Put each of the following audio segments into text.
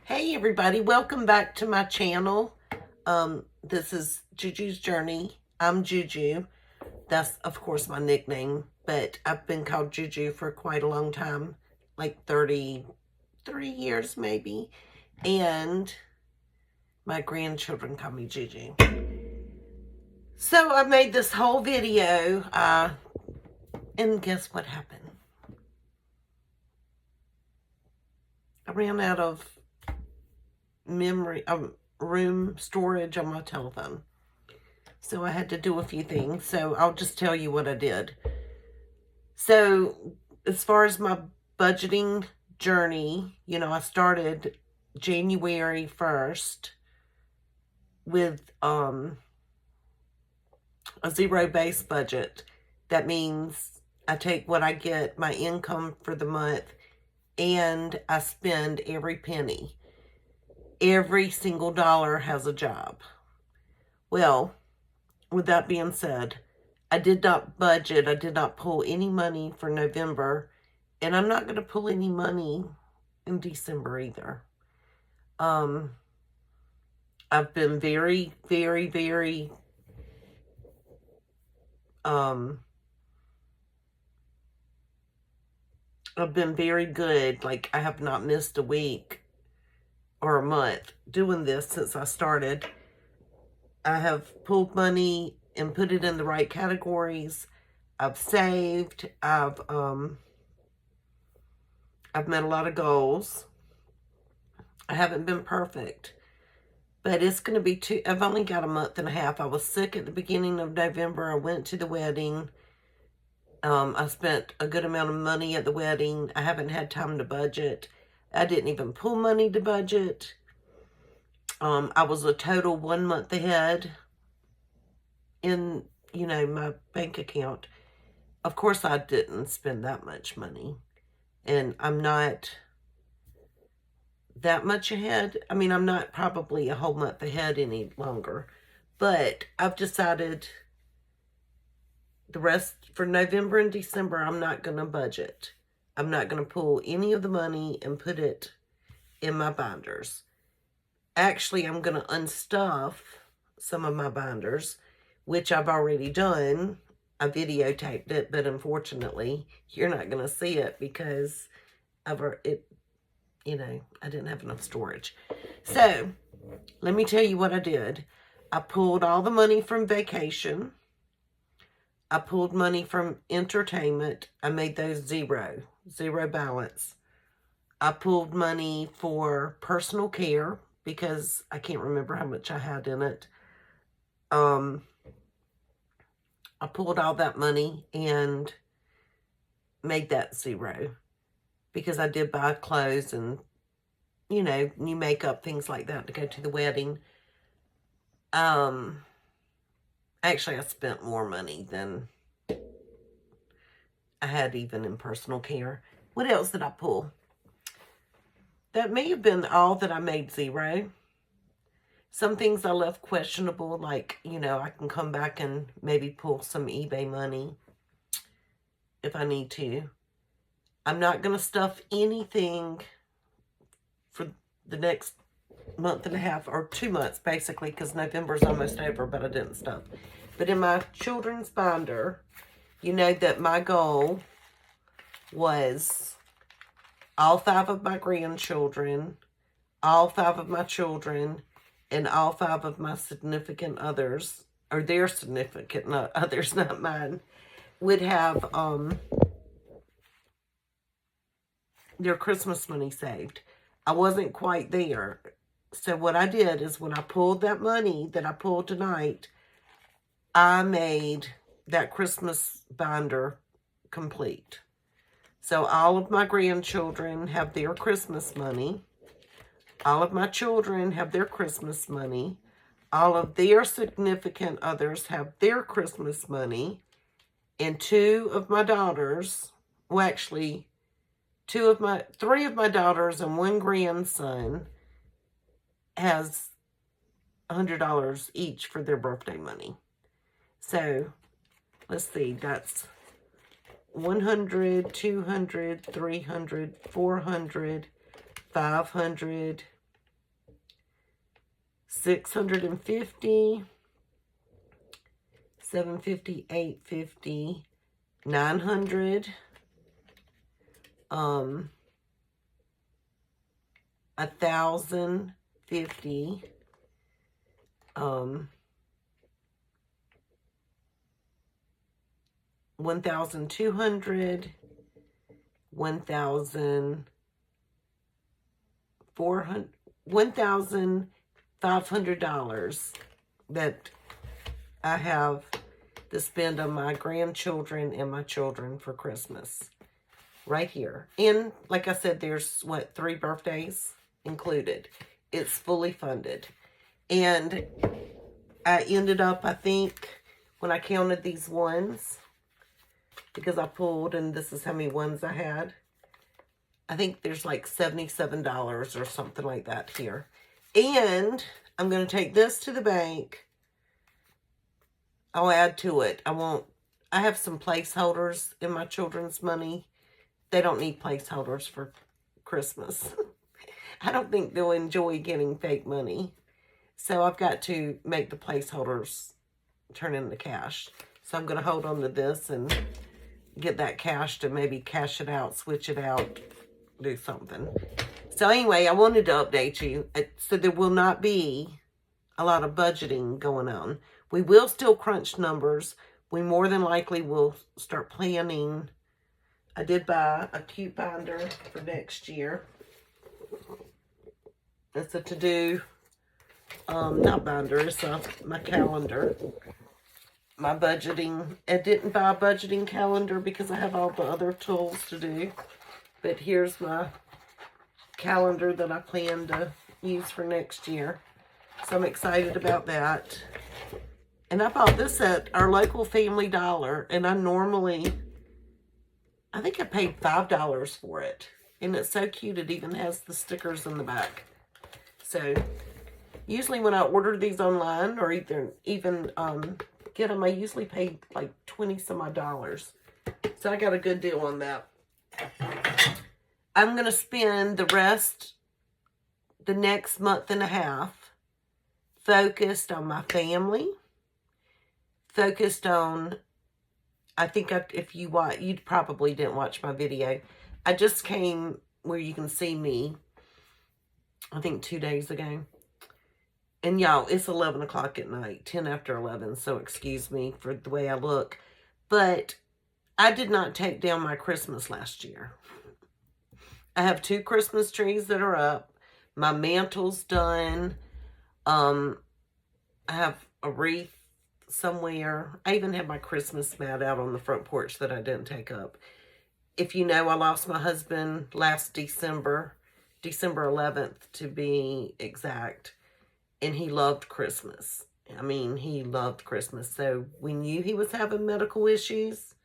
Hey everybody, welcome back to my channel. This is Juju's Journey. I'm Juju. That's of course my nickname, but I've been called Juju for quite a long time, like 33 years maybe. And my grandchildren call me Juju. So I made this whole video, and guess what happened? I ran out of memory, room storage on my telephone. So I had to do a few things. So I'll just tell you what I did. So as far as my budgeting journey, I started January 1st with a zero-based budget. That means I take what I get, my income for the month, and I spend every penny. Every single dollar has a job. Well, with that being said, I did not budget. I did not pull any money for November, and I'm not going to pull any money in December either. I've been very, very, very, I've been very good. Like, I have not missed a week or a month doing this since I started. I have pulled money and put it in the right categories. I've saved. I've met a lot of goals. I haven't been perfect, but it's going to be I've only got a month and a half. I was sick at the beginning of November. I went to the wedding. I spent a good amount of money at the wedding. I haven't had time to budget. I didn't even pull money to budget. I was a total 1 month ahead in, my bank account. Of course, I didn't spend that much money, and I'm not that much ahead. I mean, I'm not probably a whole month ahead any longer, but I've decided the rest for November and December, I'm not going to budget. I'm not going to pull any of the money and put it in my binders. Actually, I'm going to unstuff some of my binders, which I've already done. I videotaped it, but unfortunately, you're not going to see it because I didn't have enough storage. So, let me tell you what I did. I pulled all the money from vacation. I pulled money from entertainment. I made those zero balance. I pulled money for personal care because I can't remember how much I had in it. I pulled all that money and made that zero because I did buy clothes and, new makeup, things like that to go to the wedding. Actually, I spent more money than I had even in personal care. What else did I pull? That may have been all that I made zero. Some things I left questionable, like, I can come back and maybe pull some eBay money if I need to. I'm not going to stuff anything for the next month and a half, or 2 months, basically, because November's almost over, but I didn't stuff. But in my children's binder, you know that my goal was all 5 of my grandchildren, all 5 of my children, and all 5 of my significant others, or their significant others, not mine, would have their Christmas money saved. I wasn't quite there. So what I did is when I pulled that money that I pulled tonight, I made that Christmas binder complete. So all of my grandchildren have their Christmas money. All of my children have their Christmas money. All of their significant others have their Christmas money. And 2 of my daughters, well, actually, 3 of my daughters and 1 grandson has $100 each for their birthday money. So, let's see, that's 100, 200, 300, 400, 500, $650, $750, $850, $900, $1,050, $1,200, $1,500 that I have to spend on my grandchildren and my children for Christmas. Right here. And like I said, there's, what, 3 birthdays included. It's fully funded. And I ended up, I think, when I counted these ones, because I pulled, and this is how many ones I had, I think there's like $77 or something like that here. And I'm going to take this to the bank. I'll add to it. I have some placeholders in my children's money. They don't need placeholders for Christmas. I don't think they'll enjoy getting fake money. So I've got to make the placeholders turn into cash. So I'm going to hold on to this and get that cash to maybe cash it out, switch it out, do something. So anyway, I wanted to update you. So there will not be a lot of budgeting going on. We will still crunch numbers. We more than likely will start planning. I did buy a cute binder for next year. It's a to-do, not binder, it's my calendar. My budgeting. I didn't buy a budgeting calendar because I have all the other tools to do. But here's my calendar that I plan to use for next year. So I'm excited about that. And I bought this at our local Family Dollar. And I think I paid $5 for it. And it's so cute. It even has the stickers in the back. So usually when I order these online or even get them, I usually pay like 20 some odd dollars. So I got a good deal on that. I'm going to spend the next month and a half focused on my family. Focused on, I think if you probably didn't watch my video. I just came where you can see me, I think 2 days ago. And y'all, it's 11 o'clock at night, 10 after 11, so excuse me for the way I look. But I did not take down my Christmas last year. I have 2 Christmas trees that are up. My mantle's done. I have a wreath somewhere. I even have my Christmas mat out on the front porch that I didn't take up. If you know, I lost my husband last December 11th to be exact. And he loved Christmas. I mean, he loved Christmas. So we knew he was having medical issues.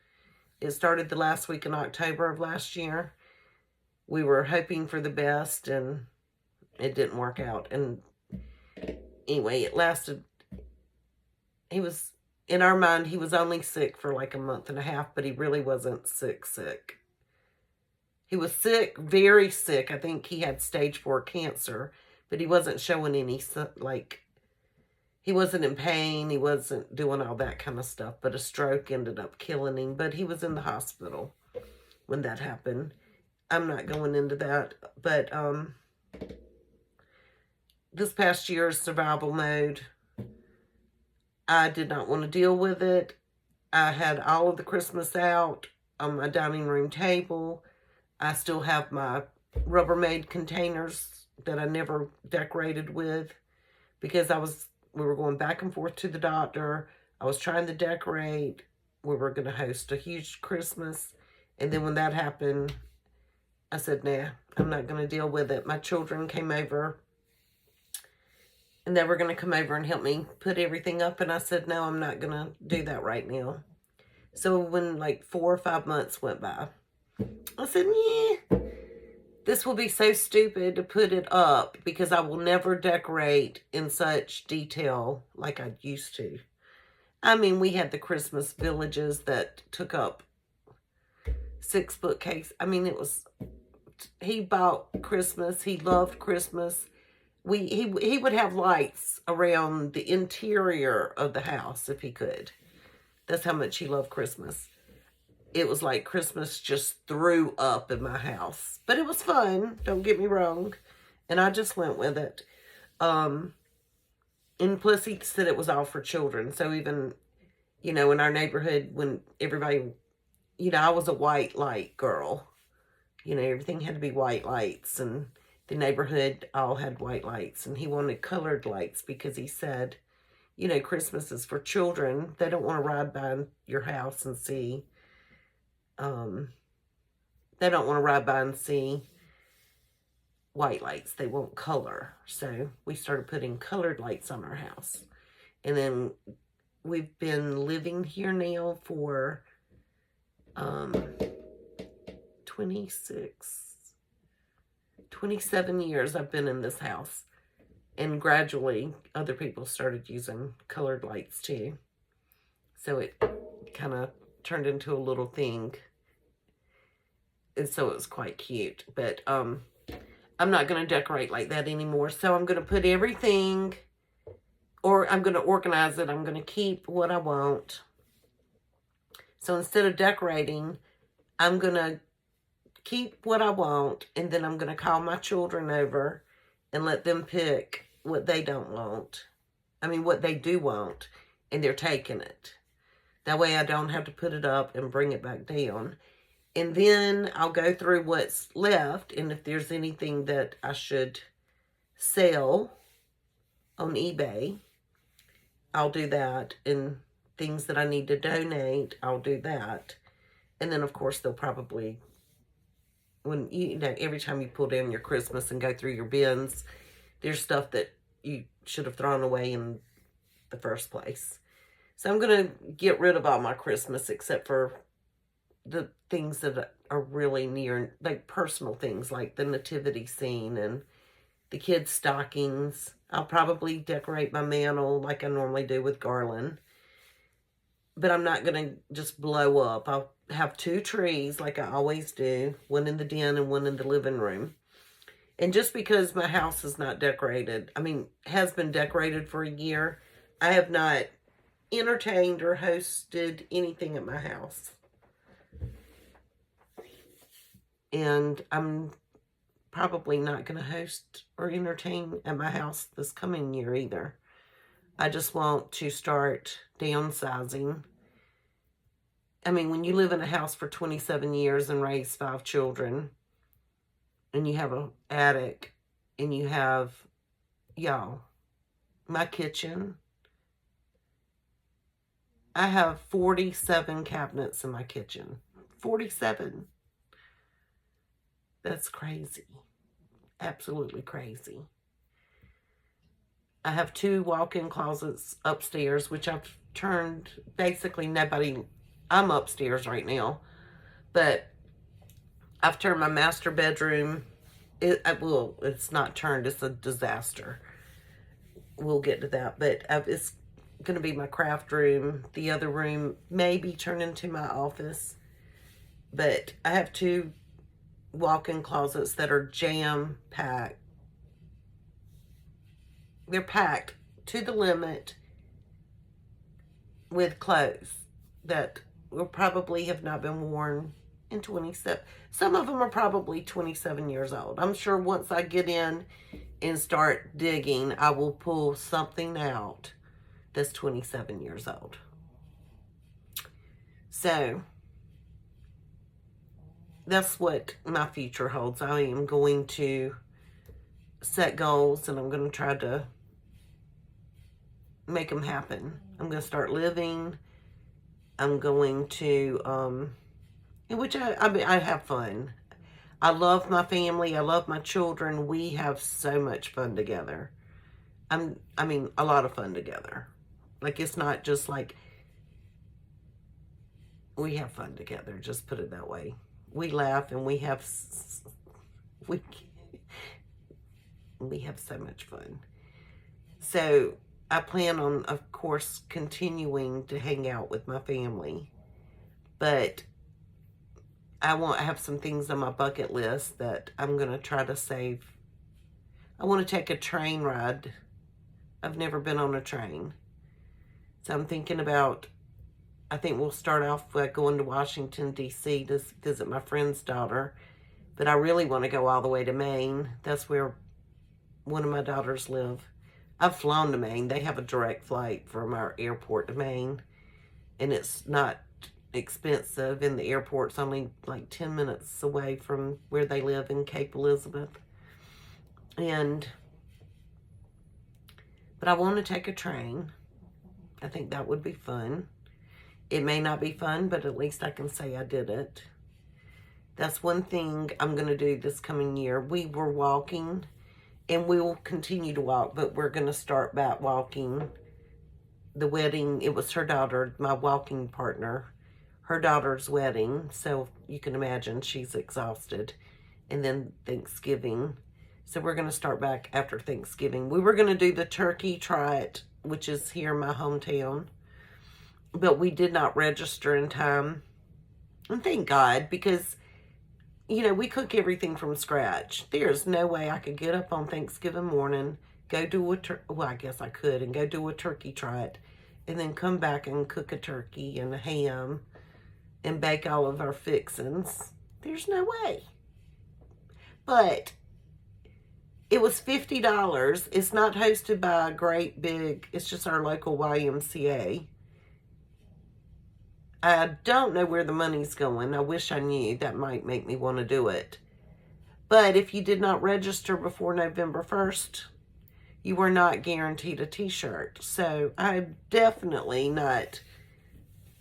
It started the last week in October of last year. We were hoping for the best, and it didn't work out. And anyway, it lasted. He was, in our mind, he was only sick for like a month and a half, but he really wasn't sick. He was sick, very sick. I think he had stage 4 cancer. But he wasn't showing any, like, he wasn't in pain. He wasn't doing all that kind of stuff. But a stroke ended up killing him. But he was in the hospital when that happened. I'm not going into that. But this past year's survival mode, I did not want to deal with it. I had all of the Christmas out on my dining room table. I still have my Rubbermaid containers that I never decorated with because we were going back and forth to the doctor. I was trying to decorate. We were going to host a huge Christmas. And then when that happened, I said, nah, I'm not going to deal with it. My children came over and they were going to come over and help me put everything up. And I said, no, I'm not going to do that right now. So when like 4 or 5 months went by, I said, yeah. This will be so stupid to put it up because I will never decorate in such detail like I used to. I mean, we had the Christmas villages that took up 6 bookcases. I mean, he bought Christmas. He loved Christmas. he would have lights around the interior of the house if he could. That's how much he loved Christmas. It was like Christmas just threw up in my house. But it was fun, don't get me wrong. And I just went with it. And plus he said it was all for children. So even, you know, in our neighborhood, when everybody, you know, I was a white light girl. You know, everything had to be white lights. And the neighborhood all had white lights. And he wanted colored lights because he said, you know, Christmas is for children. They don't want to ride by your house and see, they don't want to ride by and see white lights. They want color. So we started putting colored lights on our house. And then we've been living here now for 27 years I've been in this house. And gradually, other people started using colored lights too. So it kind of turned into a little thing. And so it was quite cute. But I'm not going to decorate like that anymore. So I'm going to put everything, or I'm going to organize it. I'm going to keep what I want. So instead of decorating, I'm going to keep what I want. And then I'm going to call my children over and let them pick what they don't want. I mean, what they do want, and they're taking it. That way I don't have to put it up and bring it back down. And then I'll go through what's left, and if there's anything that I should sell on eBay, I'll do that. And things that I need to donate, I'll do that. And then, of course, they'll probably, when you know, every time you pull down your Christmas and go through your bins, there's stuff that you should have thrown away in the first place. So I'm going to get rid of all my Christmas except for the things that are really near, like personal things like the nativity scene and the kids' stockings. I'll probably decorate my mantle like I normally do with garland. But I'm not going to just blow up. I'll have 2 trees like I always do. One in the den and one in the living room. And just because my house is not decorated, I mean, has been decorated for a year, I have not entertained or hosted anything at my house. And I'm probably not going to host or entertain at my house this coming year either. I just want to start downsizing. I mean, when you live in a house for 27 years and raise 5 children, and you have an attic, and you have, y'all, my kitchen. I have 47 cabinets in my kitchen. 47. That's crazy. Absolutely crazy. I have 2 walk-in closets upstairs, which I've turned basically nobody. I'm upstairs right now, but I've turned my master bedroom. It's not turned. It's a disaster. We'll get to that, but it's going to be my craft room. The other room may be turned into my office, but I have 2 walk-in closets that are jam-packed. They're packed to the limit with clothes that will probably have not been worn in 27. Some of them are probably 27 years old. I'm sure once I get in and start digging, I will pull something out that's 27 years old. So that's what my future holds. I am going to set goals, and I'm going to try to make them happen. I'm going to start living. I'm going to, which I have fun. I love my family. I love my children. We have so much fun together. I mean, a lot of fun together. Like, it's not just like, we have fun together. Just put it that way. We laugh and we have so much fun. So I plan on, of course, continuing to hang out with my family. But I have some things on my bucket list that I'm going to try to save. I want to take a train ride. I've never been on a train. So I'm thinking about, I think we'll start off by going to Washington, D.C. to visit my friend's daughter. But I really want to go all the way to Maine. That's where one of my daughters live. I've flown to Maine. They have a direct flight from our airport to Maine. And it's not expensive. And the airport's only like 10 minutes away from where they live in Cape Elizabeth. But I want to take a train. I think that would be fun. It may not be fun, but at least I can say I did it. That's one thing I'm going to do this coming year. We were walking, and we will continue to walk, but we're going to start back walking. The wedding, it was her daughter, my walking partner, her daughter's wedding. So you can imagine she's exhausted. And then Thanksgiving. So we're going to start back after Thanksgiving. We were going to do the Turkey Trot, which is here in my hometown. But we did not register in time. And thank God, because you know, we cook everything from scratch. There's no way I could get up on Thanksgiving morning, go do well, I guess I could, and go do a turkey trot, and then come back and cook a turkey and a ham and bake all of our fixings. There's no way. But it was $50. It's not hosted by a great big, it's just our local YMCA. I don't know where the money's going. I wish I knew. That might make me want to do it. But if you did not register before November 1st, you were not guaranteed a t-shirt. So I'm definitely not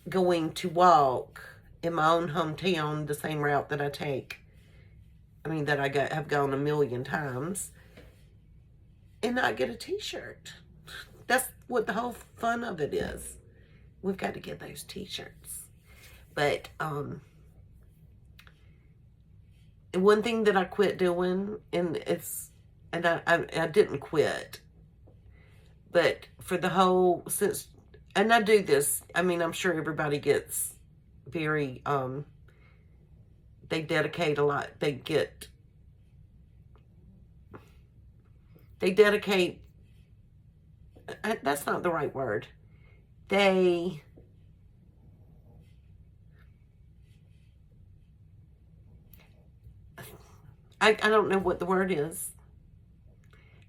going to walk in my own hometown the same route that I take. I mean, that I have gone a million times and not get a t-shirt. That's what the whole fun of it is. We've got to get those t-shirts. But one thing that I quit doing, and I didn't quit, but for the whole, and I do this, I mean, I'm sure everybody gets very, they dedicate a lot, they dedicate, that's not the right word. I don't know what the word is.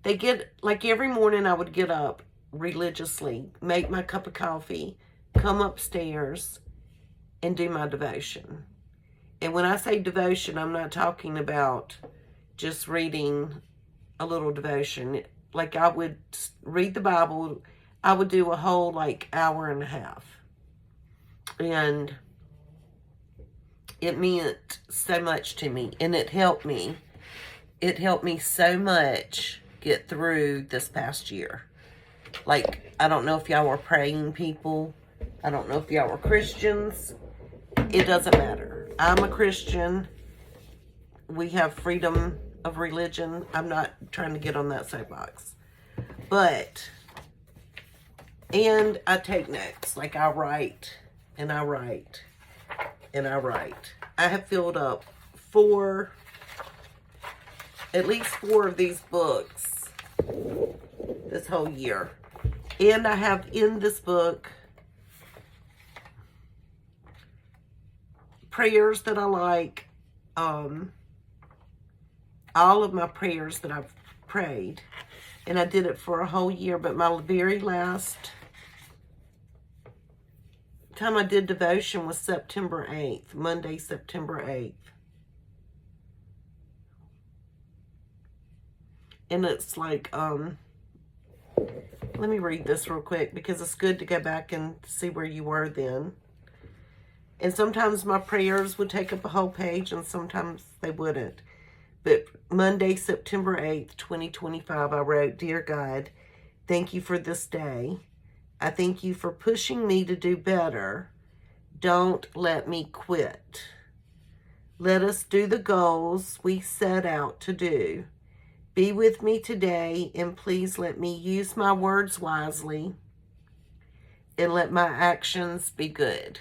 They get, like every morning I would get up religiously, make my cup of coffee, come upstairs, and do my devotion. And when I say devotion, I'm not talking about just reading a little devotion. Like I would read the Bible, I would do a whole like hour and a half. And it meant so much to me, and it helped me. It helped me so much get through this past year. Like, I don't know if y'all were praying people. I don't know if y'all were Christians. It doesn't matter. I'm a Christian. We have freedom of religion. I'm not trying to get on that soapbox. But, and I take notes. Like, I write, and I write. And I write. I have filled up at least four of these books this whole year. And I have in this book prayers that I like, all of my prayers that I've prayed. And I did it for a whole year, but my very last time I did devotion was September 8th, Monday, September 8th. And it's like, let me read this real quick because it's good to go back and see where you were then. And sometimes my prayers would take up a whole page and sometimes they wouldn't. But Monday, September 8th, 2025, I wrote, Dear God, thank you for this day. I thank you for pushing me to do better. Don't let me quit. Let us do the goals we set out to do. Be with me today, and please let me use my words wisely, and let my actions be good.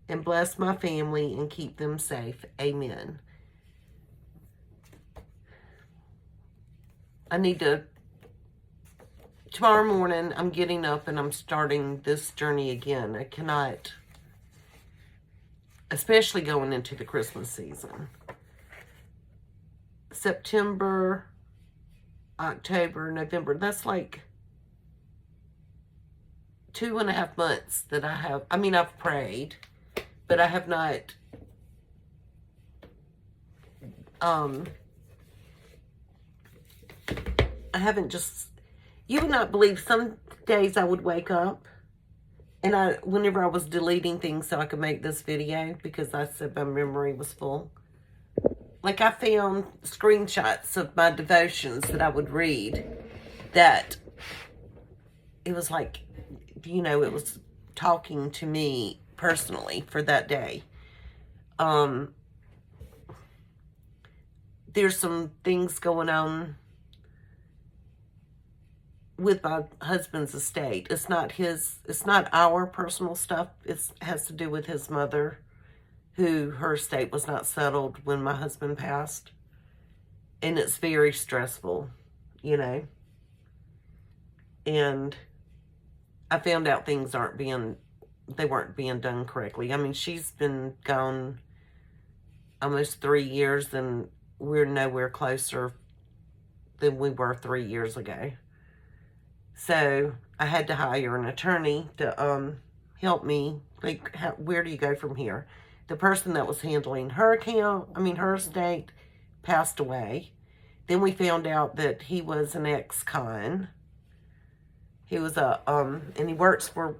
And bless my family and keep them safe. Amen. I need to, tomorrow morning, I'm getting up and I'm starting this journey again. I cannot, especially going into the Christmas season. September, October, November, that's like 2.5 months that I have, I mean, I've prayed, but I have not, I haven't just, you would not believe, some days I would wake up and whenever I was deleting things so I could make this video, because I said my memory was full, like I found screenshots of my devotions that I would read that it was like, you know, it was talking to me personally for that day. There's some things going on with my husband's estate. It's not our personal stuff. It has to do with his mother, who her estate was not settled when my husband passed. And it's very stressful, you know. And I found out things weren't being done correctly. I mean, she's been gone almost 3 years and we're nowhere closer than we were 3 years ago. So I had to hire an attorney to help me. Like, where do you go from here? The person that was handling her her estate, passed away. Then we found out that he was an ex-con. He was and he works for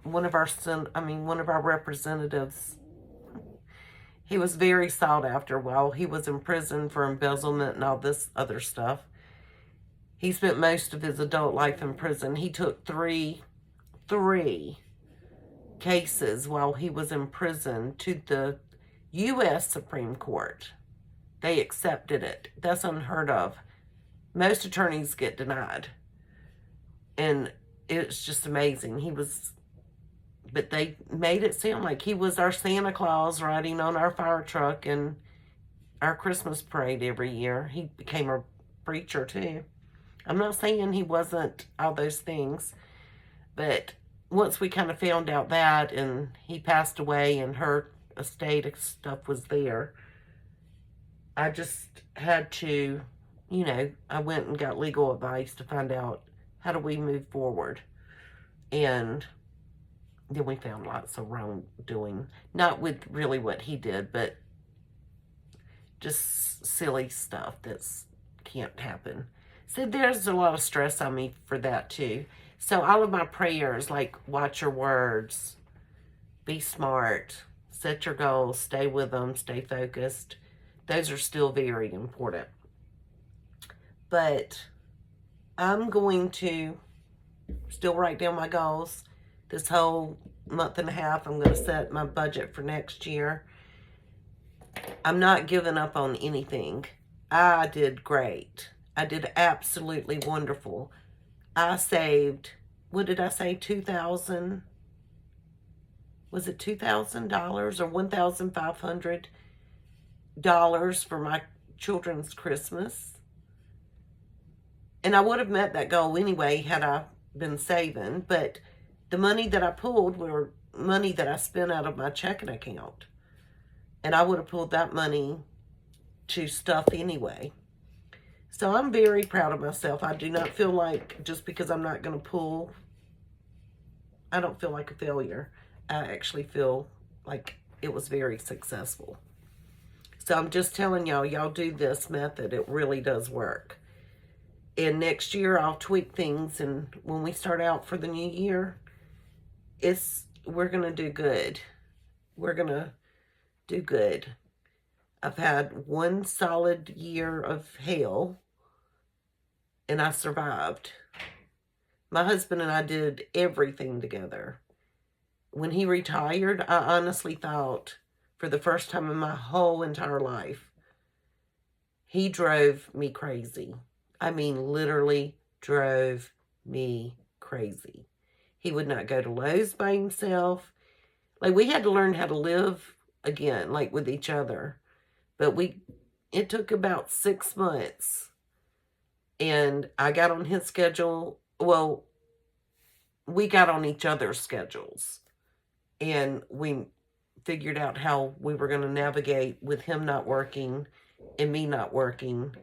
one of our representatives. He was very sought after while he was in prison for embezzlement and all this other stuff. He spent most of his adult life in prison. He took three cases while he was in prison to the U.S. Supreme Court. They accepted it. That's unheard of. Most attorneys get denied. And it's just amazing. But they made it sound like he was our Santa Claus riding on our fire truck and our Christmas parade every year. He became a preacher too. I'm not saying he wasn't all those things, but once we kind of found out that and he passed away and her estate stuff was there, I just had to, you know, I went and got legal advice to find out how do we move forward. And then we found lots of wrongdoing. Not with really what he did, but just silly stuff that can't happen. So there's a lot of stress on me for that too. So all of my prayers, like watch your words, be smart, set your goals, stay with them, stay focused. Those are still very important. But I'm going to still write down my goals. This whole month and a half, I'm going to set my budget for next year. I'm not giving up on anything. I did great. I did absolutely wonderful. I saved, what did I say, $2,000? Was it $2,000 or $1,500 for my children's Christmas? And I would have met that goal anyway had I been saving, but the money that I pulled were money that I spent out of my checking account. And I would have pulled that money to stuff anyway. So I'm very proud of myself. I do not feel like, just because I'm not going to pull, I don't feel like a failure. I actually feel like it was very successful. So I'm just telling y'all do this method. It really does work. And next year I'll tweak things, and when we start out for the new year, we're going to do good. We're going to do good. I've had one solid year of hell, and I survived. My husband and I did everything together. When he retired, I honestly thought, for the first time in my whole entire life, he drove me crazy. I mean, literally drove me crazy. He would not go to Lowe's by himself. Like, we had to learn how to live again, like with each other. But it took about 6 months. And I got on his schedule. Well, we got on each other's schedules. And we figured out how we were going to navigate with him not working and me not working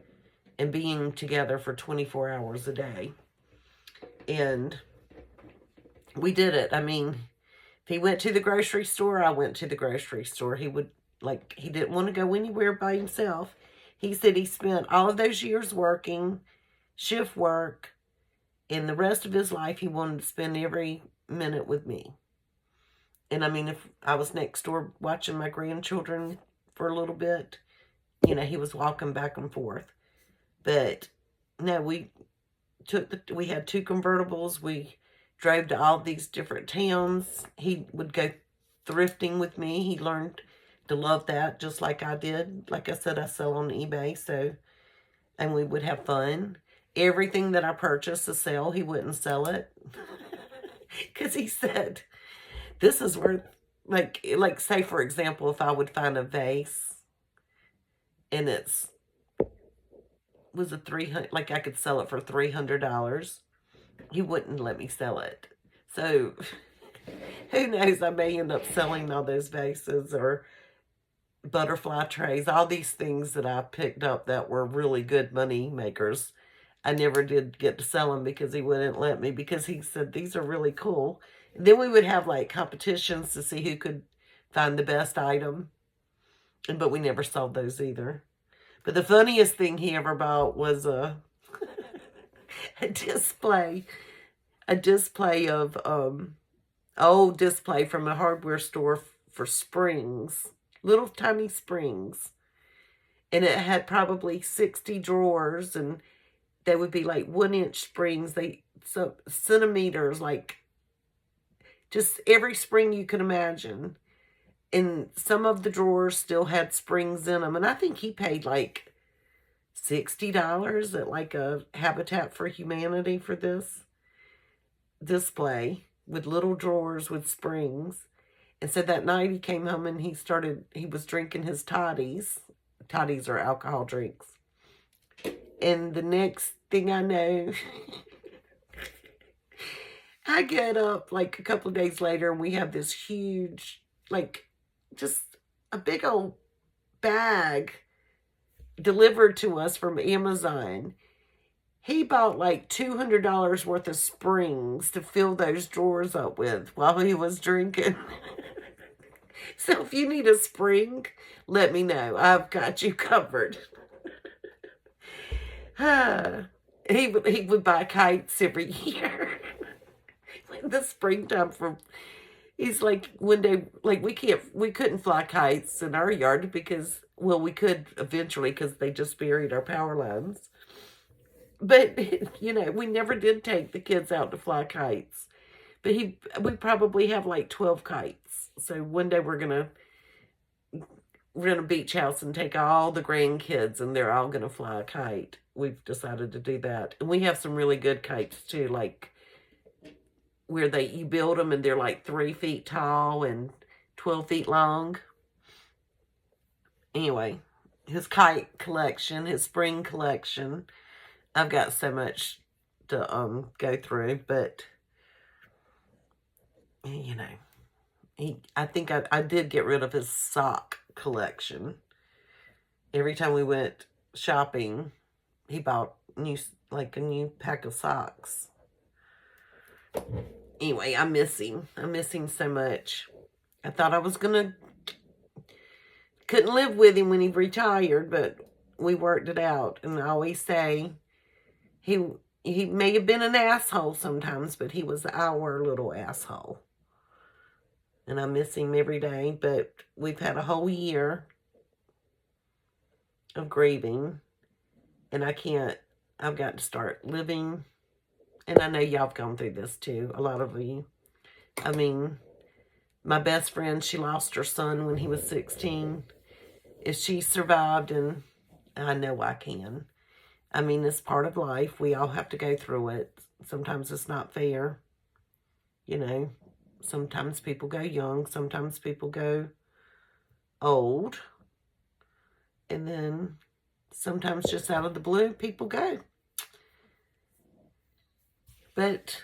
and being together for 24 hours a day. And we did it. I mean, if he went to the grocery store, I went to the grocery store. He would, like, he didn't want to go anywhere by himself. He said he spent all of those years working, shift work, and the rest of his life he wanted to spend every minute with me. And I mean, if I was next door watching my grandchildren for a little bit, you know, he was walking back and forth. But no, we had 2 convertibles. We drove to all these different towns. He would go thrifting with me. He learned to love that just like I did. Like I said, I sell on eBay, so, and we would have fun. Everything that I purchased to sell, he wouldn't sell it. Because he said, this is worth, like say for example, if I would find a vase and was a 300, like I could sell it for $300, he wouldn't let me sell it. So who knows, I may end up selling all those vases or butterfly trays, all these things that I picked up that were really good money makers. I never did get to sell them because he wouldn't let me, because he said these are really cool. And then we would have like competitions to see who could find the best item, but we never sold those either. But the funniest thing he ever bought was a display of old display from a hardware store for springs, little tiny springs, and it had probably 60 drawers, and they would be like 1-inch springs, so centimeters, like just every spring you can imagine. And some of the drawers still had springs in them. And I think he paid like $60 at like a Habitat for Humanity for this display with little drawers with springs. And so that night he came home and he was drinking his toddies. Toddies are alcohol drinks. And the next thing I know, I get up like a couple of days later and we have this huge, like, just a big old bag delivered to us from Amazon. He bought like $200 worth of springs to fill those drawers up with while he was drinking. So if you need a spring, let me know. I've got you covered. He would buy kites every year. In the springtime he's like, one day, like we couldn't fly kites in our yard because, well, we could eventually because they just buried our power lines. But, you know, we never did take the kids out to fly kites. But we probably have like 12 kites. So one day we're going to rent a beach house and take all the grandkids and they're all going to fly a kite. We've decided to do that. And we have some really good kites too, like where you build them and they're like 3 feet tall and 12 feet long. Anyway, his kite collection, his spring collection, I've got so much to go through, but you know, I think I did get rid of his sock collection. Every time we went shopping, he bought a new pack of socks. Anyway, I miss him. I miss him so much. I thought I was couldn't live with him when he retired, but we worked it out. And I always say, he may have been an asshole sometimes, but he was our little asshole. And I miss him every day, but we've had a whole year of grieving. And I've got to start living. And I know y'all have gone through this too, a lot of you. I mean, my best friend, she lost her son when he was 16. If she survived, and I know I can. I mean, it's part of life. We all have to go through it. Sometimes it's not fair. You know, sometimes people go young. Sometimes people go old. And then sometimes just out of the blue, people go. But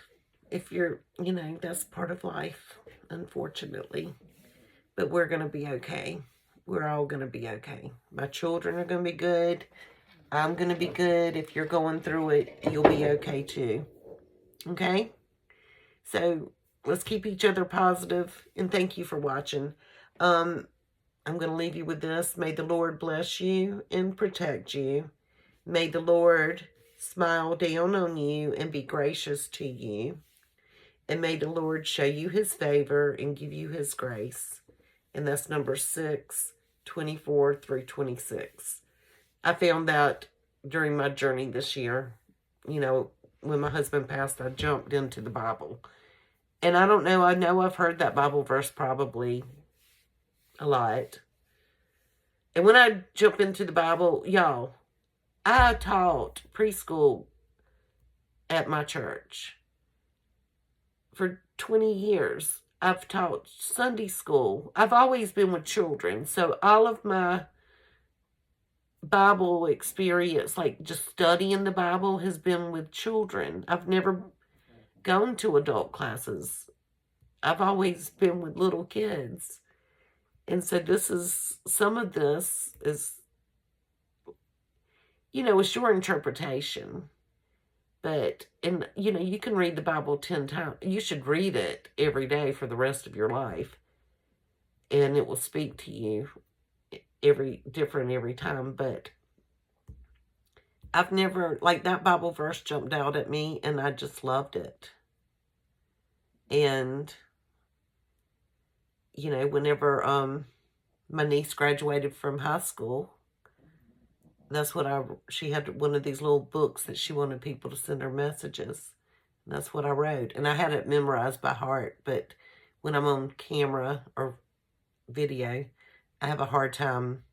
if you're, that's part of life, unfortunately. But we're going to be okay. We're all going to be okay. My children are going to be good. I'm going to be good. If you're going through it, you'll be okay too. Okay? So let's keep each other positive, and thank you for watching. I'm going to leave you with this. May the Lord bless you and protect you. May the Lord smile down on you and be gracious to you. And may the Lord show you his favor and give you his grace. And that's number 6, 24 through 26. I found that during my journey this year. When my husband passed, I jumped into the Bible. And I don't know, I know I've heard that Bible verse probably a lot. And when I jump into the Bible, y'all, I taught preschool at my church for 20 years. I've taught Sunday school. I've always been with children. So all of my Bible experience, like just studying the Bible, has been with children. I've never gone to adult classes. I've always been with little kids. And so some of this is, it's your interpretation. But, you can read the Bible 10 times. You should read it every day for the rest of your life. And it will speak to you every time. But I've never, that Bible verse jumped out at me, and I just loved it. And, whenever my niece graduated from high school, that's what she had one of these little books that she wanted people to send her messages. And that's what I wrote. And I had it memorized by heart. But when I'm on camera or video, I have a hard time,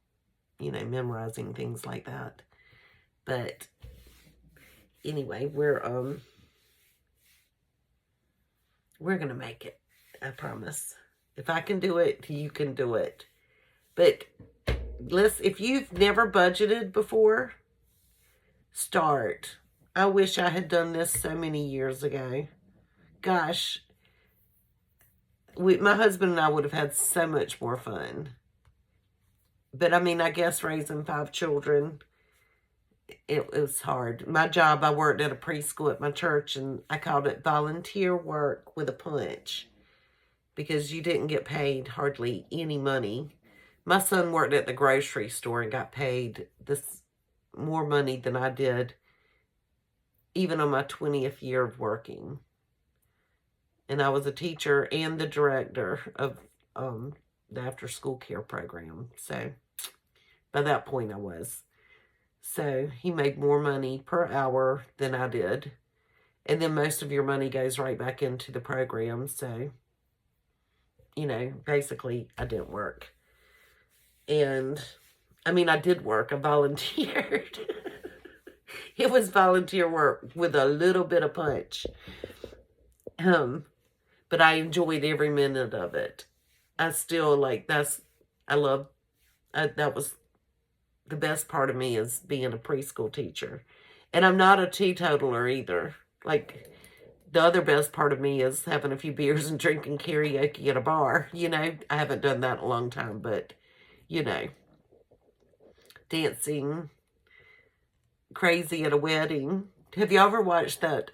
memorizing things like that. But anyway, we're going to make it. I promise. If I can do it, you can do it. But if you've never budgeted before, start. I wish I had done this so many years ago. Gosh, my husband and I would have had so much more fun. But I guess raising 5 children, it was hard. My job, I worked at a preschool at my church, and I called it volunteer work with a punch, because you didn't get paid hardly any money. My son worked at the grocery store and got paid more money than I did, even on my 20th year of working. And I was a teacher and the director of the after-school care program. So by that point I was. So he made more money per hour than I did. And then most of your money goes right back into the program. So, basically I didn't work. And, I did work. I volunteered. It was volunteer work with a little bit of punch. But I enjoyed every minute of it. I still, that was the best part of me, is being a preschool teacher. And I'm not a teetotaler either. The other best part of me is having a few beers and drinking karaoke at a bar. I haven't done that in a long time, but dancing crazy at a wedding. Have you ever watched that?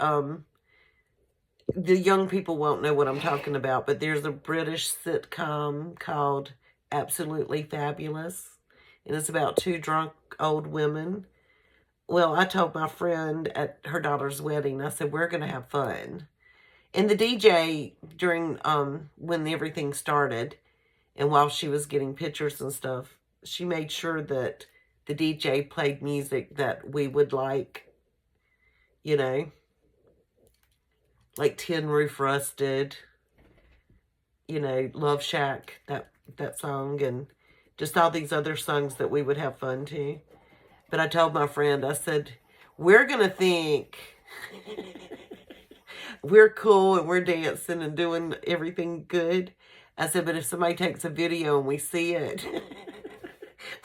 The young people won't know what I'm talking about, but there's a British sitcom called Absolutely Fabulous. And it's about 2 drunk old women. Well, I told my friend at her daughter's wedding, I said, we're going to have fun. And the DJ, during when everything started, and while she was getting pictures and stuff, she made sure that the DJ played music that we would like, like Tin Roof Rusted, Love Shack, that song, and just all these other songs that we would have fun to. But I told my friend, I said, we're going to think we're cool and we're dancing and doing everything good. I said, but if somebody takes a video and we see it,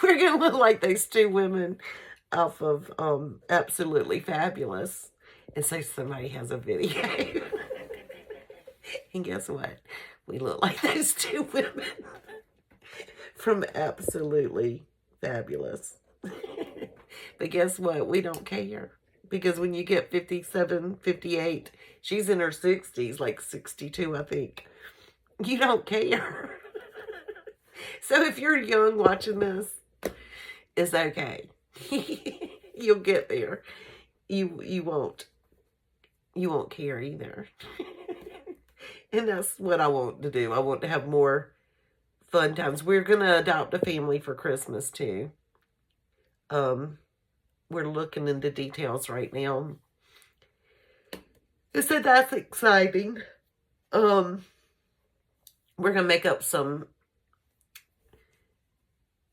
we're going to look like those 2 women off of Absolutely Fabulous. And so somebody has a video. And guess what? We look like those two women from Absolutely Fabulous. But guess what? We don't care. Because when you get 57, 58, she's in her 60s, like 62, I think. You don't care. So if you're young watching this, it's okay. You'll get there. You won't care either. And that's what I want to do. I want to have more fun times. We're going to adopt a family for Christmas too. We're looking into details right now. So that's exciting. We're going to make up some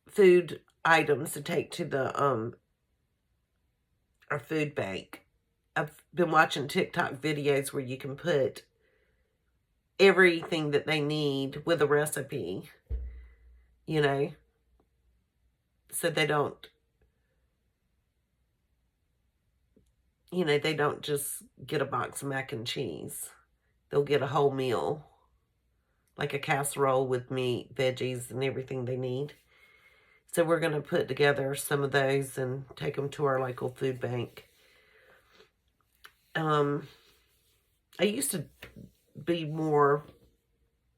food items to take to the our food bank. I've been watching TikTok videos where you can put everything that they need with a recipe, you know, so they don't, you know, they don't just get a box of mac and cheese. They'll get a whole meal, like a casserole with meat, veggies, and everything they need. So we're going to put together some of those and take them to our local food bank. I used to be more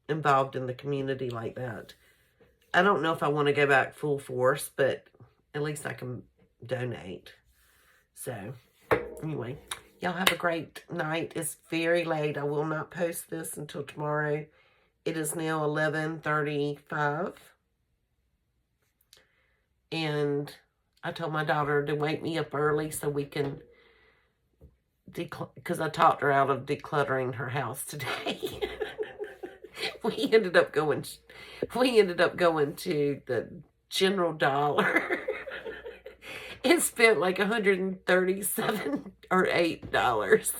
involved in the community like that. I don't know if I want to go back full force, but at least I can donate. So, anyway, y'all have a great night. It's very late. I will not post this until tomorrow. It is now 11:35. And I told my daughter to wake me up early so we can, because I talked her out of decluttering her house today. We ended up going to the General Dollar and spent like $137 or $8.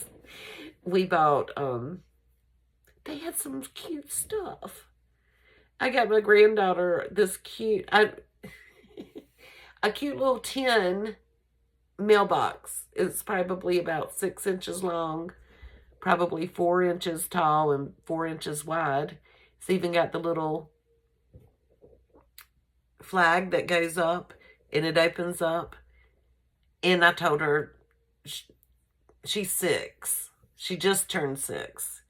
We bought, they had some cute stuff. I got my granddaughter this cute, a cute little tin mailbox. It's probably about 6 inches long, probably 4 inches tall and 4 inches wide. It's even got the little flag that goes up and it opens up. And I told her, she's 6. She just turned 6.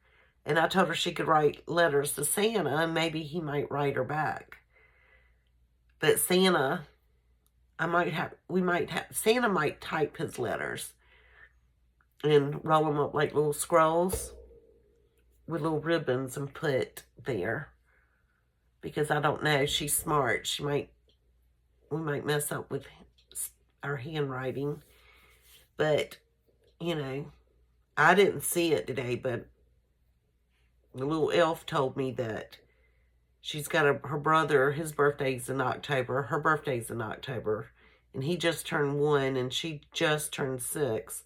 And I told her she could write letters to Santa and maybe he might write her back. But Santa, Santa might type his letters and roll them up like little scrolls with little ribbons and put there. Because I don't know, she's smart. We might mess up with our handwriting. But, you know, I didn't see it today, but the little elf told me that she's got her brother, his birthday's in October. Her birthday's in October. And he just turned 1 and she just turned 6.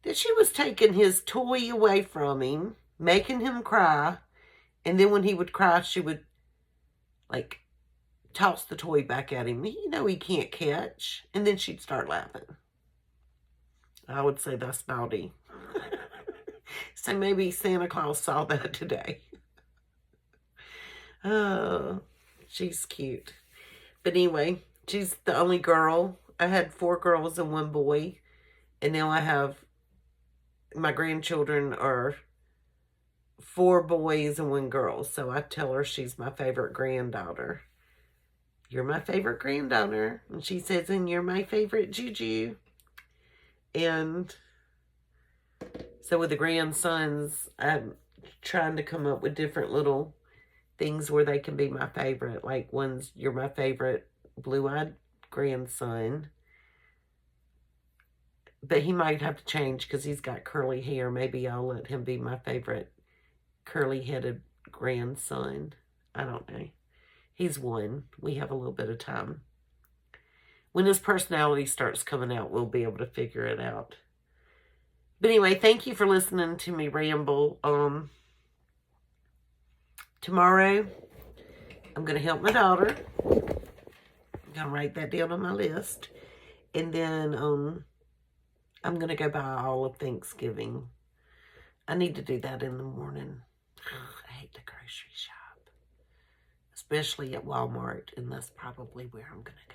That she was taking his toy away from him, making him cry. And then when he would cry, she would, like, toss the toy back at him. You know he can't catch. And then she'd start laughing. I would say that's naughty. So maybe Santa Claus saw that today. Oh, she's cute. But anyway, she's the only girl. I had 4 girls and 1 boy. And now I have, my grandchildren are 4 boys and 1 girl. So I tell her she's my favorite granddaughter. You're my favorite granddaughter. And she says, and you're my favorite Juju. And so with the grandsons, I'm trying to come up with different little things where they can be my favorite. Like you're my favorite blue-eyed grandson. But he might have to change because he's got curly hair. Maybe I'll let him be my favorite curly-headed grandson. I don't know. He's 1. We have a little bit of time. When his personality starts coming out, we'll be able to figure it out. But anyway, thank you for listening to me ramble. Tomorrow, I'm going to help my daughter. I'm going to write that down on my list. And then I'm going to go buy all of Thanksgiving. I need to do that in the morning. I hate the grocery shop, especially at Walmart, and that's probably where I'm going to go.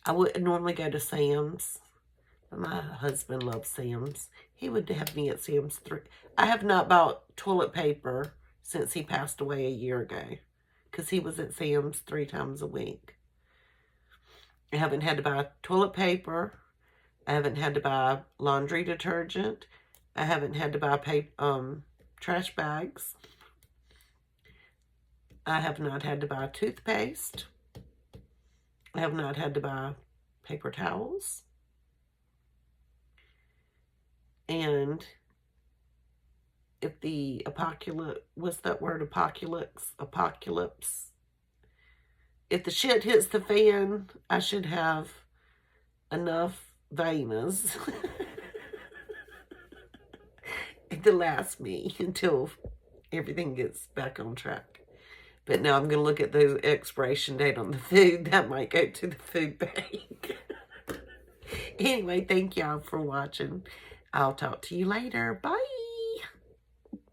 I would normally go to Sam's, but my husband loves Sam's. He would have me at Sam's. I have not bought toilet paper since he passed away a year ago, because he was at Sam's 3 times a week. I haven't had to buy toilet paper. I haven't had to buy laundry detergent. I haven't had to buy trash bags. I have not had to buy toothpaste. I have not had to buy paper towels. And if the apocalypse, what's that word, apocalypse, if the shit hits the fan, I should have enough Venas to last me until everything gets back on track. But now I'm going to look at the expiration date on the food. That might go to the food bank. Anyway, thank y'all for watching. I'll talk to you later. Bye.